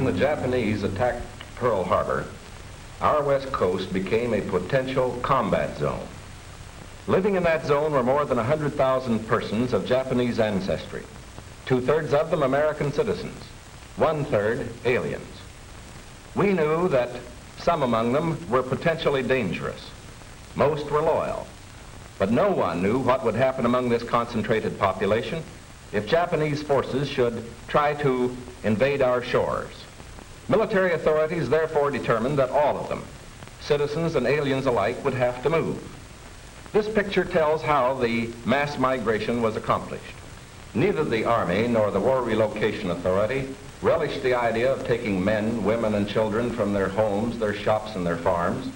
the Japanese attacked Pearl Harbor, our west coast became a potential combat zone. Living in that zone were more than 100,000 persons of Japanese ancestry, 2/3 of them American citizens, 1/3 aliens. We knew that some among them were potentially dangerous. Most were loyal, but no one knew what would happen among this concentrated population if Japanese forces should try to invade our shores. Military authorities therefore determined that all of them, citizens and aliens alike, would have to move. This picture tells how the mass migration was accomplished. Neither the Army nor the War Relocation Authority relished the idea of taking men, women, and children from their homes, their shops, and their farms.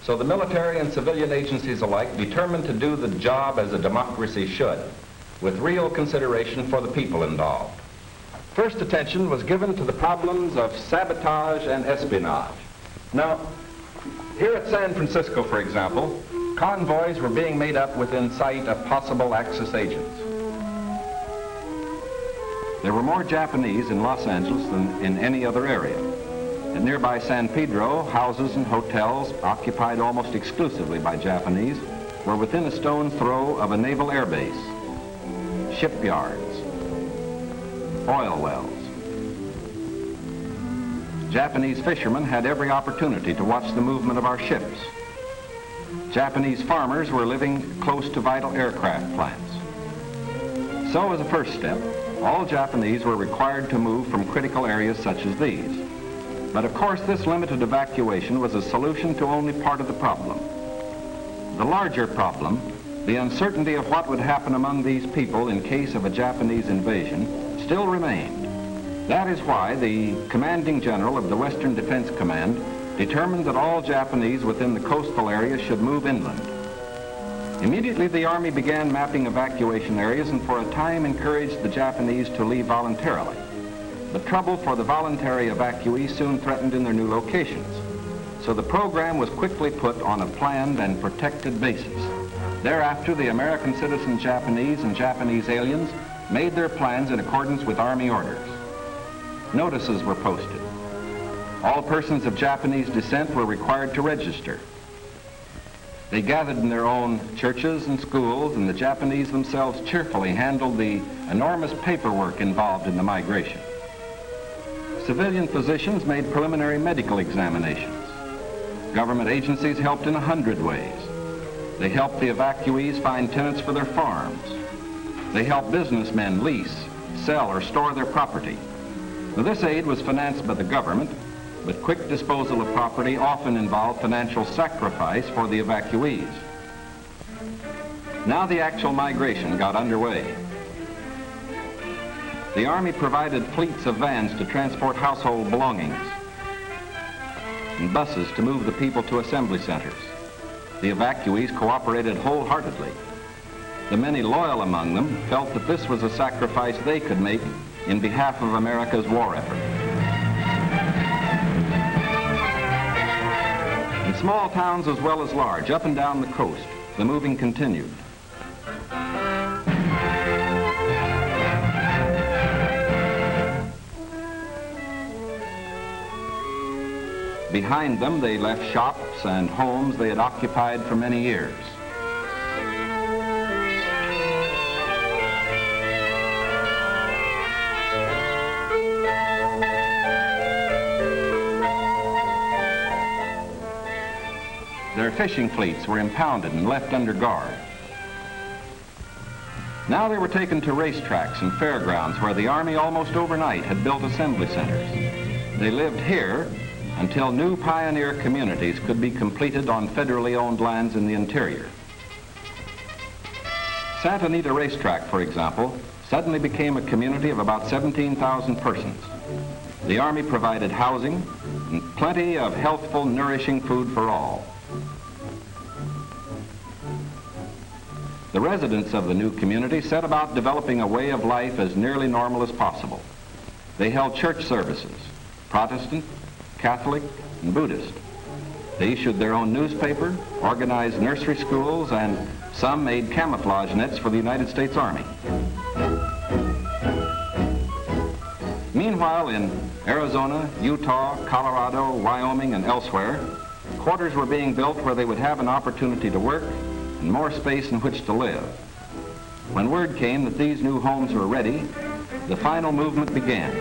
So the military and civilian agencies alike determined to do the job as a democracy should, with real consideration for the people involved. First attention was given to the problems of sabotage and espionage. Now, here at San Francisco, for example, convoys were being made up within sight of possible Axis agents. There were more Japanese in Los Angeles than in any other area. At nearby San Pedro, houses and hotels occupied almost exclusively by Japanese were within a stone's throw of a naval air base, shipyards, oil wells. Japanese fishermen had every opportunity to watch the movement of our ships. Japanese farmers were living close to vital aircraft plants. So as a first step, all Japanese were required to move from critical areas such as these. But of course, this limited evacuation was a solution to only part of the problem. The larger problem, the uncertainty of what would happen among these people in case of a Japanese invasion, still remained. That is why the commanding general of the Western Defense Command determined that all Japanese within the coastal area should move inland. Immediately, the Army began mapping evacuation areas and for a time encouraged the Japanese to leave voluntarily. But trouble for the voluntary evacuees soon threatened in their new locations. So the program was quickly put on a planned and protected basis. Thereafter, the American citizen Japanese and Japanese aliens made their plans in accordance with Army orders. Notices were posted. All persons of Japanese descent were required to register. They gathered in their own churches and schools, and the Japanese themselves cheerfully handled the enormous paperwork involved in the migration. Civilian physicians made preliminary medical examinations. Government agencies helped in 100 ways. They helped the evacuees find tenants for their farms. They helped businessmen lease, sell, or store their property. Now, this aid was financed by the government, but quick disposal of property often involved financial sacrifice for the evacuees. Now the actual migration got underway. The Army provided fleets of vans to transport household belongings and buses to move the people to assembly centers. The evacuees cooperated wholeheartedly. The many loyal among them felt that this was a sacrifice they could make in behalf of America's war effort. In small towns as well as large, up and down the coast, the moving continued. Behind them, they left shops and homes they had occupied for many years. Their fishing fleets were impounded and left under guard. Now they were taken to racetracks and fairgrounds where the Army almost overnight had built assembly centers. They lived here until new pioneer communities could be completed on federally owned lands in the interior. Santa Anita Racetrack, for example, suddenly became a community of about 17,000 persons. The Army provided housing and plenty of healthful, nourishing food for all. The residents of the new community set about developing a way of life as nearly normal as possible. They held church services, Protestant, Catholic, and Buddhist. They issued their own newspaper, organized nursery schools, and some made camouflage nets for the United States Army. Meanwhile, in Arizona, Utah, Colorado, Wyoming, and elsewhere, quarters were being built where they would have an opportunity to work and more space in which to live. When word came that these new homes were ready, the final movement began.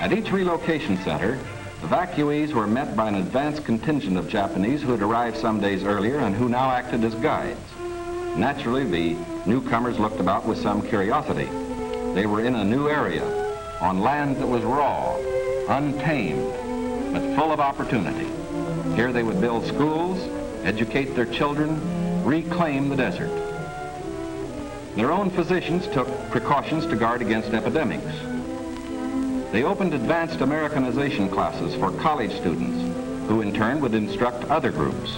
At each relocation center, evacuees were met by an advance contingent of Japanese who had arrived some days earlier and who now acted as guides. Naturally, the newcomers looked about with some curiosity. They were in a new area, on land that was raw, untamed, but full of opportunity. Here they would build schools, educate their children, reclaim the desert. Their own physicians took precautions to guard against epidemics. They opened advanced Americanization classes for college students, who in turn would instruct other groups.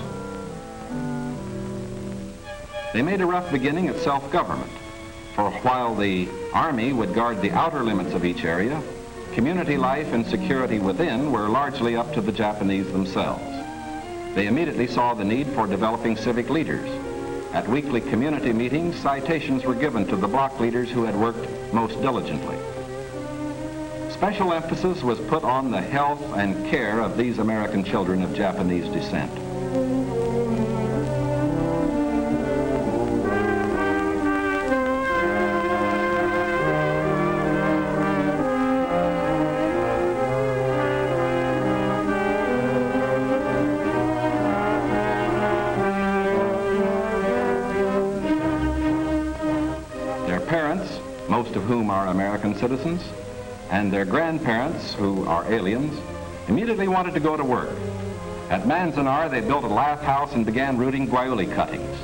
They made a rough beginning at self-government, for while the Army would guard the outer limits of each area, community life and security within were largely up to the Japanese themselves. They immediately saw the need for developing civic leaders. At weekly community meetings, citations were given to the block leaders who had worked most diligently. Special emphasis was put on the health and care of these American children of Japanese descent. Their parents, most of whom are American citizens, and their grandparents, who are aliens, immediately wanted to go to work. At Manzanar, they built a lath house and began rooting guayuli cuttings.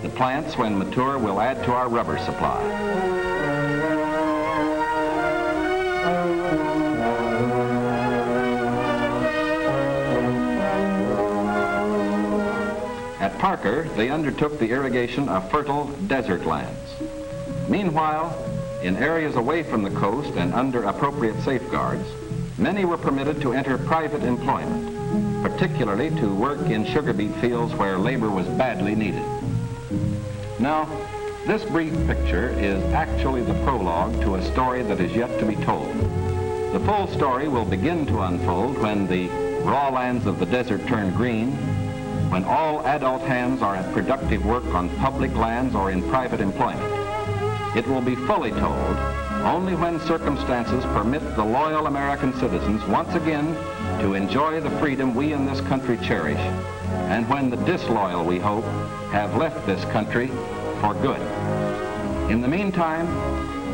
The plants, when mature, will add to our rubber supply. At Parker, they undertook the irrigation of fertile desert lands. Meanwhile, in areas away from the coast and under appropriate safeguards, many were permitted to enter private employment, particularly to work in sugar beet fields where labor was badly needed. Now, this brief picture is actually the prologue to a story that is yet to be told. The full story will begin to unfold when the raw lands of the desert turn green, when all adult hands are at productive work on public lands or in private employment. It will be fully told only when circumstances permit the loyal American citizens once again to enjoy the freedom we in this country cherish, and when the disloyal, we hope, have left this country for good. In the meantime,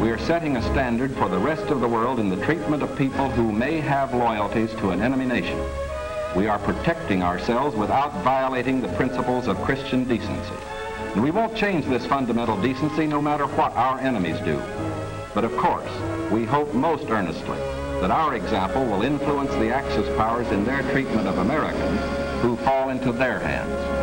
we are setting a standard for the rest of the world in the treatment of people who may have loyalties to an enemy nation. We are protecting ourselves without violating the principles of Christian decency. And we won't change this fundamental decency no matter what our enemies do. But of course, we hope most earnestly that our example will influence the Axis powers in their treatment of Americans who fall into their hands.